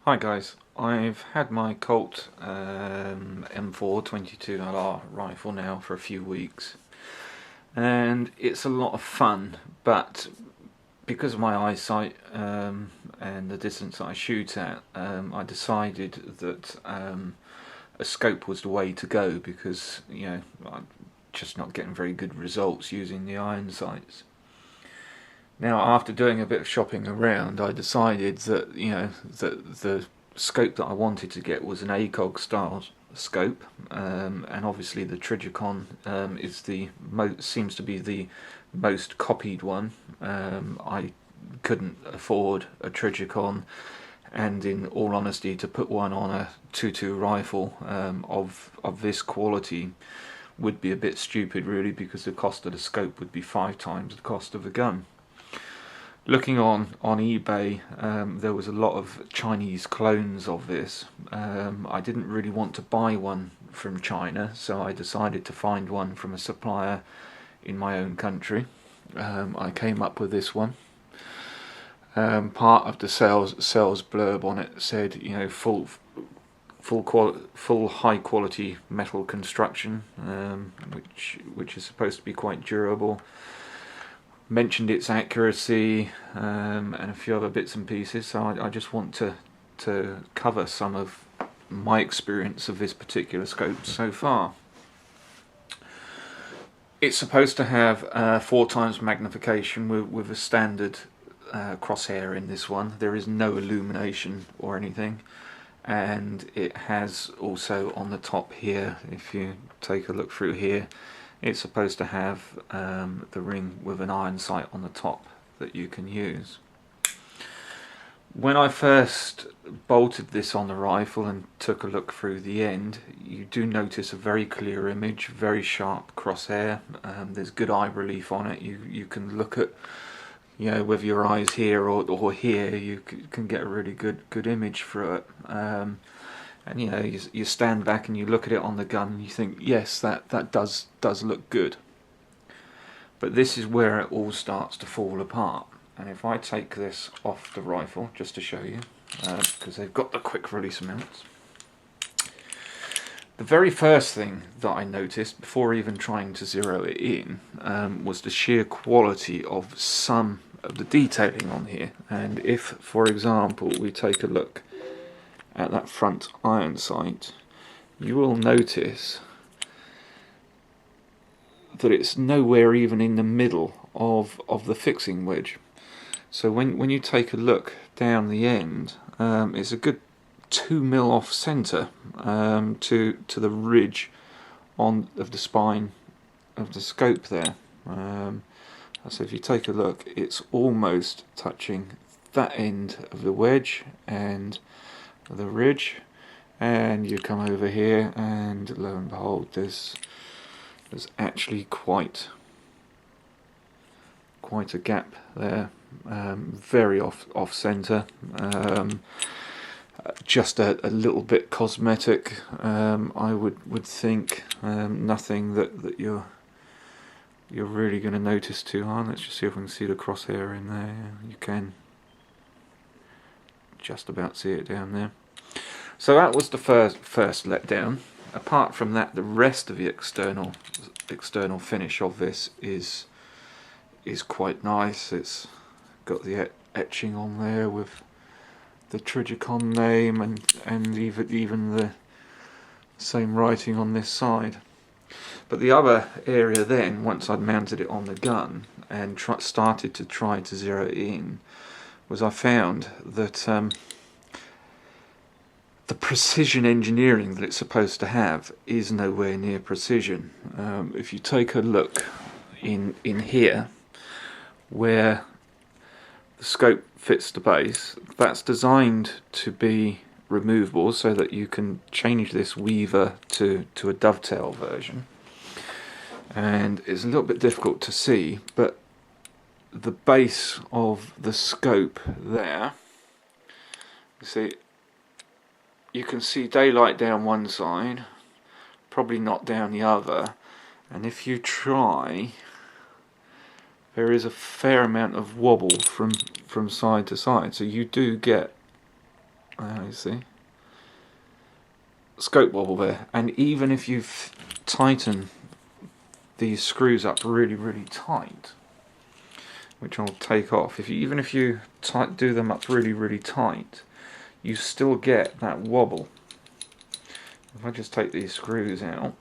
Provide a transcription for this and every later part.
Hi guys, I've had my Colt M4 22LR rifle now for a few weeks, and it's a lot of fun, but because of my eyesight and the distance that I shoot at, I decided that a scope was the way to go because I'm just not getting very good results using the iron sights. Now, after doing a bit of shopping around, I decided that that the scope that I wanted to get was an ACOG style scope, and obviously the Trijicon is seems to be the most copied one. I couldn't afford a Trijicon, and in all honesty, to put one on a 2.2 rifle of this quality would be a bit stupid, really, because the cost of the scope would be 5 times the cost of a gun. Looking on eBay, there was a lot of Chinese clones of this. I didn't really want to buy one from China, so I decided to find one from a supplier in my own country. I came up with this one. Part of the sales blurb on it said, full high quality metal construction, which is supposed to be quite durable. Mentioned its accuracy and a few other bits and pieces, so I just want to cover some of my experience of this particular scope so far. It's supposed to have 4 times magnification with a standard crosshair in this one. There is no illumination or anything, and it has also on the top here, if you take a look through here, it's supposed to have the ring with an iron sight on the top that you can use. When I first bolted this on the rifle and took a look through the end, you do notice a very clear image, very sharp crosshair. There's good eye relief on it. You can look at, with your eyes here or here, you can get a really good image through it. And you stand back and you look at it on the gun and you think, yes, that does look good. But this is where it all starts to fall apart. And if I take this off the rifle, just to show you, because they've got the quick release mounts, the very first thing that I noticed before even trying to zero it in was the sheer quality of some of the detailing on here. And if, for example, we take a look at that front iron sight, you will notice that it's nowhere even in the middle of the fixing wedge. So when you take a look down the end, it's a good 2mm off centre to the ridge of the spine of the scope there. So if you take a look, it's almost touching that end of the wedge and the ridge, and you come over here and lo and behold, there's actually quite a gap there, very off center, just a little bit cosmetic, I would think, nothing that you're really going to notice too hard. Let's just see if we can see the crosshair in there. You can just about see it down there. So that was the first letdown. Apart from that, the rest of the external finish of this is quite nice. It's got the etching on there with the Trijicon name and even the same writing on this side. But the other area then, once I'd mounted it on the gun and started to try to zero it in, was I found that the precision engineering that it's supposed to have is nowhere near precision. If you take a look in here, where the scope fits the base, that's designed to be removable so that you can change this weaver to a dovetail version. And it's a little bit difficult to see, but the base of the scope there, you can see daylight down one side, probably not down the other, and if you try, there is a fair amount of wobble from side to side, so you do get You see, scope wobble there, and even if you tighten these screws up really tight, which I'll take off, even if you do them up really tight, you still get that wobble. If I just take these screws out,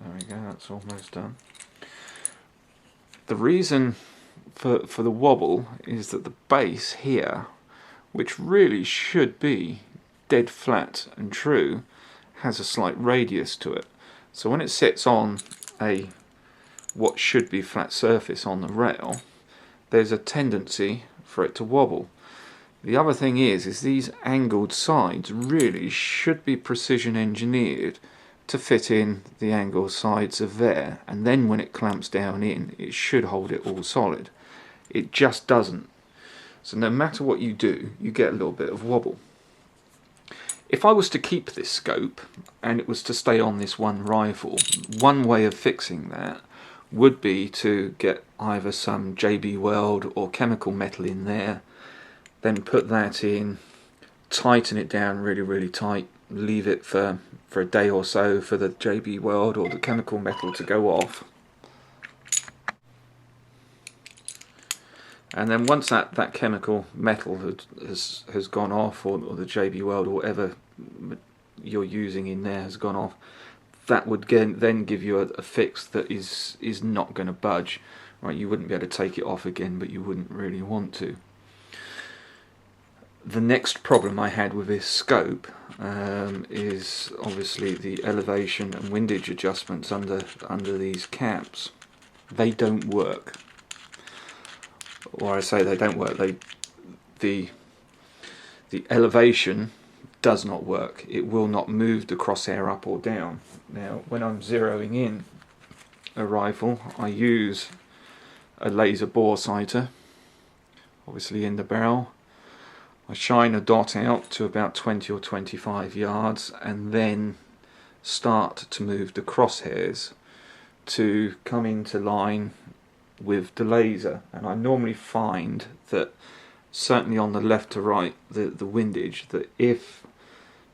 there we go, that's almost done. The reason for the wobble is that the base here, which really should be dead flat and true, has a slight radius to it. So when it sits on what should be flat surface on the rail, there's a tendency for it to wobble. The other thing is these angled sides really should be precision engineered to fit in the angled sides of there, and then when it clamps down in, it should hold it all solid. It just doesn't. So no matter what you do, you get a little bit of wobble. If I was to keep this scope and it was to stay on this one rifle, one way of fixing that would be to get either some JB Weld or chemical metal in there, then put that in, tighten it down really tight, leave it for a day or so for the JB Weld or the chemical metal to go off. And then once that chemical metal has gone off, or the JB Weld or whatever you're using in there has gone off, that would then give you a fix that is not going to budge. Right, you wouldn't be able to take it off again, but you wouldn't really want to. The next problem I had with this scope is obviously the elevation and windage adjustments under these caps. They don't work. Or I say they don't work. The elevation does not work. It will not move the crosshair up or down. Now, when I'm zeroing in a rifle, I use a laser bore sighter, obviously in the barrel. I shine a dot out to about 20 or 25 yards and then start to move the crosshairs to come into line with the laser. And I normally find that certainly on the left to right, the windage, that if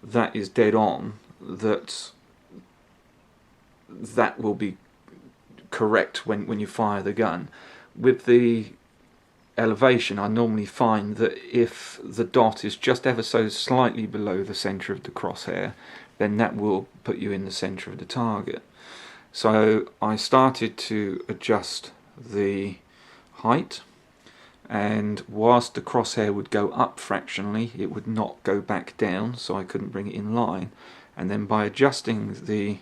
that is dead on, that will be correct when you fire the gun. With the elevation, I normally find that if the dot is just ever so slightly below the centre of the crosshair, then that will put you in the centre of the target. So I started to adjust the height, and whilst the crosshair would go up fractionally, it would not go back down, so I couldn't bring it in line. And then by adjusting the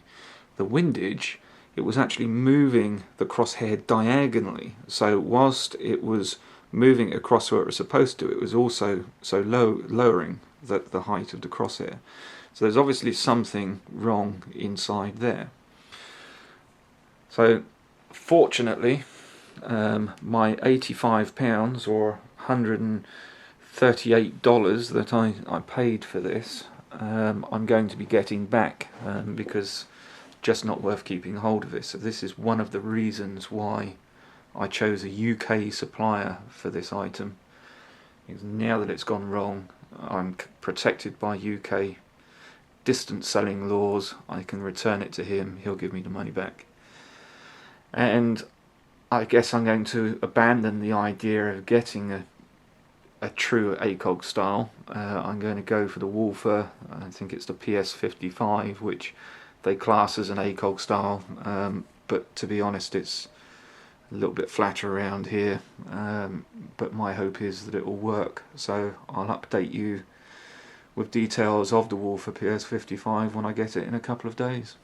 windage, it was actually moving the crosshair diagonally. So whilst it was moving across where it was supposed to, it was also lowering the height of the crosshair. So there's obviously something wrong inside there. So fortunately, my £85 or $138 that I paid for this, I'm going to be getting back because just not worth keeping hold of this. So this is one of the reasons why I chose a UK supplier for this item. Because now that it's gone wrong, I'm protected by UK distance selling laws. I can return it to him, he'll give me the money back. And I guess I'm going to abandon the idea of getting a true ACOG style. I'm going to go for the Wolfer. I think it's the PS55, which they class as an ACOG style, but to be honest, it's a little bit flatter around here, but my hope is that it will work. So I'll update you with details of the Wolfer PS55 when I get it in a couple of days.